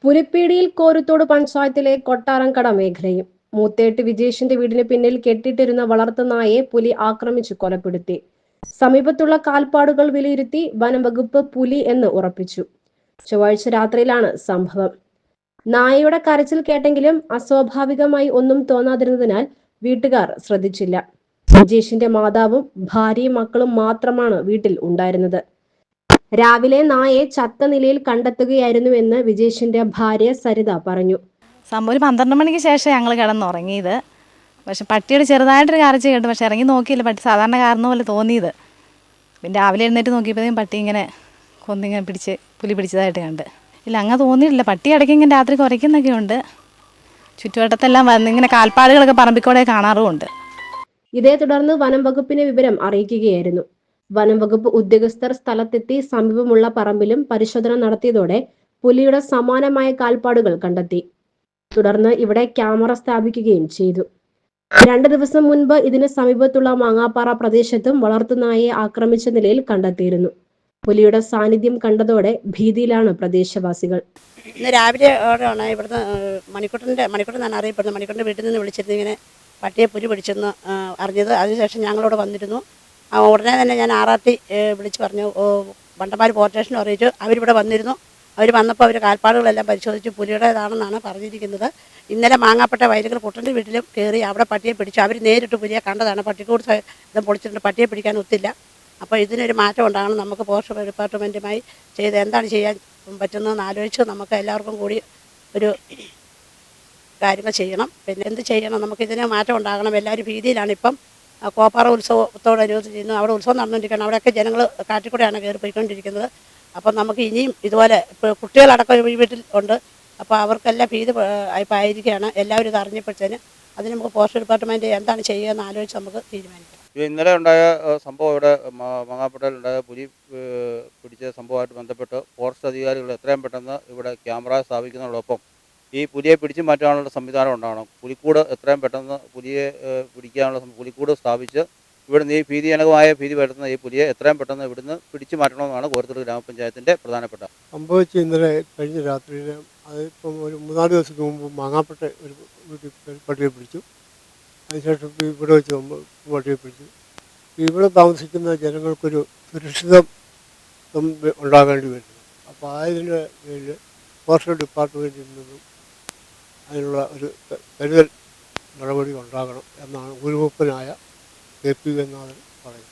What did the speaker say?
പുലിപ്പീടിയിൽ കോരുത്തോട് പഞ്ചായത്തിലെ കൊട്ടാരംകട മേഖലയും മൂത്തേട്ട് വിജേഷിന്റെ വീടിന് പിന്നിൽ കെട്ടിട്ടിരുന്ന വളർത്തുനായെ പുലി ആക്രമിച്ചു കൊലപ്പെടുത്തി. സമീപത്തുള്ള കാൽപ്പാടുകൾ വിലയിരുത്തി വനംവകുപ്പ് പുലി എന്ന് ഉറപ്പിച്ചു. ചൊവ്വാഴ്ച രാത്രിയിലാണ് സംഭവം. നായയുടെ കരച്ചിൽ കേട്ടെങ്കിലും അസ്വാഭാവികമായി ഒന്നും തോന്നാതിരുന്നതിനാൽ വീട്ടുകാർ ശ്രദ്ധിച്ചില്ല. വിജേഷിന്റെ മാതാവും ഭാര്യയും മക്കളും മാത്രമാണ് വീട്ടിൽ ഉണ്ടായിരുന്നത്. രാവിലെ നായയെ ചത്ത നിലയിൽ കണ്ടെത്തുകയായിരുന്നുവെന്ന് വിജേഷിന്റെ ഭാര്യ സരിത പറഞ്ഞു. സംഭവം 12 മണിക്ക് ശേഷം ഞങ്ങൾ കിടന്നുറങ്ങിയത്. പക്ഷെ പട്ടിയുടെ ചെറുതായിട്ടൊരു കരച്ചിൽ കേട്ടു. പക്ഷെ ഇറങ്ങി നോക്കിയില്ല. പട്ടി സാധാരണ കാരണ പോലെ തോന്നിയത്. പിന്നെ രാവിലെ എഴുന്നേറ്റ് നോക്കിയപ്പോഴത്തേക്കും പട്ടി ഇങ്ങനെ കൊന്നിങ്ങനെ പുലി പിടിച്ചതായിട്ട് കണ്ട്. ഇല്ല, അങ്ങനെ തോന്നിയിട്ടില്ല. പട്ടി ഇടയ്ക്ക് ഇങ്ങനെ രാത്രി കുറയ്ക്കുന്നൊക്കെ ഉണ്ട്. ചുറ്റുവട്ടത്തെല്ലാം വന്നിങ്ങനെ കാൽപ്പാടുകളൊക്കെ പറമ്പിക്കൂടെ കാണാറുമുണ്ട്. ഇതേ തുടർന്ന് വനം വകുപ്പിനെ വിവരം അറിയിക്കുകയായിരുന്നു. വനം വകുപ്പ് ഉദ്യോഗസ്ഥർ സ്ഥലത്തെത്തി സമീപമുള്ള പറമ്പിലും പരിശോധന നടത്തിയതോടെ പുലിയുടെ സമാനമായ കാൽപ്പാടുകൾ കണ്ടെത്തി. തുടർന്ന് ഇവിടെ ക്യാമറ സ്ഥാപിക്കുകയും ചെയ്തു. 2 ദിവസം മുൻപ് ഇതിന് സമീപത്തുള്ള മാങ്ങാപ്പാറ പ്രദേശത്തും വളർത്തുനായയെ ആക്രമിച്ച നിലയിൽ കണ്ടെത്തിയിരുന്നു. പുലിയുടെ സാന്നിധ്യം കണ്ടതോടെ ഭീതിയിലാണ് പ്രദേശവാസികൾ. ഇന്ന് രാവിലെ ആണ് ഇവിടുന്ന് മണിക്കുട്ടൻ എന്നാണ് അറിയപ്പെടുന്നത്. മണിക്കുട്ടൻ്റെ വീട്ടിൽ നിന്ന് വിളിച്ചിരുന്നു ഇങ്ങനെ പട്ടിയെ പുലി പിടിച്ചെന്ന് അറിഞ്ഞത്. അതിനുശേഷം ഞങ്ങളോട് വന്നിരുന്നു. ഉടനെ തന്നെ ഞാൻ RRT വിളിച്ച് പറഞ്ഞു. വണ്ടമാര് പോലീസ് സ്റ്റേഷനും അറിയിച്ചു. അവരിവിടെ വന്നിരുന്നു. അവർ വന്നപ്പോൾ അവർ കാൽപ്പാടുകളെല്ലാം പരിശോധിച്ച് പുലിയുടേതാണെന്നാണ് പറഞ്ഞിരിക്കുന്നത്. ഇന്നലെ മാങ്ങാപ്പെട്ട വയലുകൾ കുട്ടൻ്റെ വീട്ടിലും കയറി അവിടെ പട്ടിയെ പിടിച്ചു. അവർ നേരിട്ട് പുലിയെ കണ്ടതാണ്. പട്ടിക്കൂട് ഇതും പൊളിച്ചിട്ടുണ്ട്. പട്ടിയെ പിടിക്കാൻ ഒത്തില്ല. അപ്പോൾ ഇതിനൊരു മാറ്റം ഉണ്ടാകണം. നമുക്ക് ഫോറസ്റ്റ് ഡിപ്പാർട്ട്മെൻറ്റുമായി ചെയ്ത് എന്താണ് ചെയ്യാൻ പറ്റുന്നതെന്ന് ആലോചിച്ച് നമുക്ക് എല്ലാവർക്കും കൂടി ഒരു കാര്യങ്ങൾ ചെയ്യണം. പിന്നെ എന്ത് ചെയ്യണം, നമുക്കിതിന് മാറ്റം ഉണ്ടാകണം. എല്ലാവരും ഭീതിയിലാണ്. ഇപ്പം കോപ്പാറ ഉത്സവത്തോടനുബന്ധിച്ച് ചെയ്യുന്നു. അവിടെ ഉത്സവം നടന്നുകൊണ്ടിരിക്കുകയാണ്. അവിടെയൊക്കെ ജനങ്ങൾ കാട്ടിക്കൂടെയാണ് കയറി പോയിക്കൊണ്ടിരിക്കുന്നത്. അപ്പം നമുക്ക് ഇനിയും ഇതുപോലെ കുട്ടികളടക്കം ഈ വീട്ടിൽ ഉണ്ട്. അപ്പോൾ അവർക്കെല്ലാം ഭീതി ആയിരിക്കുകയാണ്. എല്ലാവരും ഇത് അറിഞ്ഞപ്പോഴത്തേന് അതിന് നമുക്ക് ഫോറസ്റ്റ് ഡിപ്പാർട്ട്മെൻറ്റ് എന്താണ് ചെയ്യുക എന്ന് ആലോചിച്ച് നമുക്ക് തീരുമാനിക്കാം. ഇന്നലെ ഉണ്ടായ സംഭവം ഇവിടെ മാങ്ങാപ്പട്ടയിലുണ്ടായ പുലി പിടിച്ച സംഭവമായിട്ട് ബന്ധപ്പെട്ട് ഫോറസ്റ്റ് അധികാരികൾ എത്രയും പെട്ടെന്ന് ഇവിടെ ക്യാമറ സ്ഥാപിക്കുന്നതോടൊപ്പം ഈ പുലിയെ പിടിച്ചു മാറ്റാനുള്ള സംവിധാനം ഉണ്ടാകണം. പുലിക്കൂട് എത്രയും പെട്ടെന്ന് പുലിയെ പിടിക്കാനുള്ള പുലിക്കൂട് സ്ഥാപിച്ച് ഇവിടുന്ന് ഈ ഭീതി വരുത്തുന്ന ഈ പുലിയെ എത്രയും പെട്ടെന്ന് ഇവിടുന്ന് പിടിച്ചു മാറ്റണമെന്നാണ് കോരത്തോട് ഗ്രാമപഞ്ചായത്തിൻ്റെ പ്രധാനപ്പെട്ട സംഭവിച്ച്. ഇന്നലെ കഴിഞ്ഞ രാത്രിയിൽ അതിപ്പം ഒരു 3-4 ദിവസത്തിന് മുമ്പ് മാങ്ങാപ്പെട്ട ഒരു വീട്ടിൽ പട്ടിയെ പിടിച്ചു. അതിനുശേഷം ഇവിടെ വെച്ച് പട്ടിയെ പിടിച്ചു. ഇവിടെ താമസിക്കുന്ന ജനങ്ങൾക്കൊരു സുരക്ഷിതം ഉണ്ടാകേണ്ടി വരുന്നു. അപ്പോൾ അതിൻ്റെ പേരിൽ ഫോറസ്റ്റ് ഡിപ്പാർട്ട്മെൻറ്റിൽ നിന്നും അതിനുള്ള ഒരു കരുതൽ നടപടി ഉണ്ടാകണം എന്നാണ് ഊരുമൂപ്പനായ KP എന്നാണ് പറയുന്നത്.